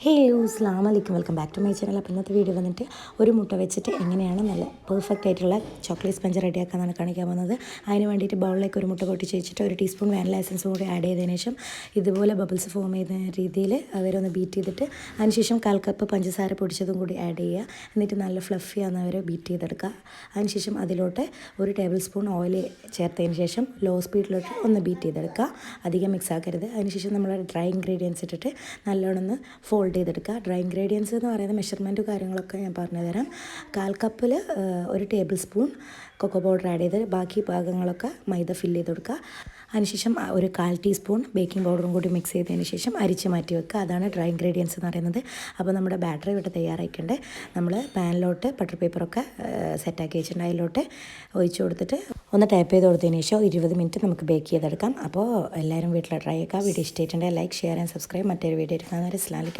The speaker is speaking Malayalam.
ഹേയ് അസ്സലാമു അലൈക്കും, welcome back to my channel. അപ്പോൾ ഇന്നത്തെ വീഡിയോ വന്നിട്ട് ഒരു മുട്ട വെച്ചിട്ട് എങ്ങനെയാണ് നല്ല പെർഫെക്റ്റ് ആയിട്ടുള്ള ചോക്ലേറ്റ് സ്പഞ്ച് റെഡിയാക്കാനാണ് കാണിക്കാൻ പോകുന്നത്. അതിന് വേണ്ടിയിട്ട് ബൗളിലേക്ക് ഒരു മുട്ട പൊട്ടിച്ച് വെച്ചിട്ട് ഒരു ടീസ്പൂൺ വാനില എസൻസ് കൂടി ആഡ് ചെയ്തതിന് ശേഷം ഇതുപോലെ ബബിൾസ് ഫോം ചെയ്യുന്ന രീതിയിൽ അവരൊന്ന് ബീറ്റ് ചെയ്തിട്ട് അതിനുശേഷം 1/4 കപ്പ് പഞ്ചസാര പൊടിച്ചതും കൂടി ആഡ് ചെയ്യുക. എന്നിട്ട് നല്ല ഫ്ലഫി ആകുന്നവരെ ബീറ്റ് ചെയ്തെടുക്കുക. അതിനുശേഷം അതിലോട്ട് ഒരു ടേബിൾ സ്പൂൺ ഓയിൽ ചേർത്തതിന് ശേഷം ലോ സ്പീഡിലോട്ട് ഒന്ന് ബീറ്റ് ചെയ്തെടുക്കുക. അധികം മിക്സ് ആക്കരുത്. അതിനുശേഷം നമ്മൾ ഡ്രൈ ഇൻഗ്രീഡിയൻസ് ഇട്ടിട്ട് നല്ലോണം ഒന്ന് ഫോൾഡ് ചെയ്തെടുക്കുക. ഡ്രൈ ഇൻഗ്രീഡിയൻസ് എന്ന് പറയുന്ന മെഷർമെൻറ്റും കാര്യങ്ങളൊക്കെ ഞാൻ പറഞ്ഞു തരാം. 1/4 കപ്പിൽ ഒരു tablespoon cocoa powder add ചെയ്ത് ബാക്കി ഭാഗങ്ങളൊക്കെ മൈദ ഫില്ല് ചെയ്ത് കൊടുക്കുക. അതിനുശേഷം ഒരു 1/4 ടീസ്പൂൺ ബേക്കിംഗ് പൗഡറും കൂടി മിക്സ് ചെയ്തതിന് ശേഷം അരിച്ച് മാറ്റി വെക്കുക. അതാണ് ഡ്രൈ ഇൻഗ്രീഡിയൻസ് എന്ന് പറയുന്നത്. അപ്പോൾ നമ്മുടെ ബാറ്ററി ഇവിടെ തയ്യാറായിട്ടുണ്ട്. നമ്മൾ പാനിലോട്ട് ബട്ടർ പേപ്പറൊക്കെ സെറ്റാക്കി വെച്ചിട്ടുണ്ട്. അതിലോട്ട് ഒഴിച്ച് കൊടുത്തിട്ട് ഒന്ന് ടാപ്പ് ചെയ്ത് കൊടുത്തതിന് ശേഷം 20 മിനിറ്റ് നമുക്ക് ബേക്ക് ചെയ്തെടുക്കാം. അപ്പോൾ എല്ലാവരും വീട്ടിൽ ട്രൈ ആക്കുക. വീഡിയോ ഇഷ്ടമായിട്ടുണ്ടെങ്കിൽ ലൈക്ക്, ഷെയർ ആൻഡ് സബ്സ്ക്രൈബ്. മറ്റൊരു വീഡിയോ എടുക്കാൻ. അസ്സലാമു അലൈക്കും.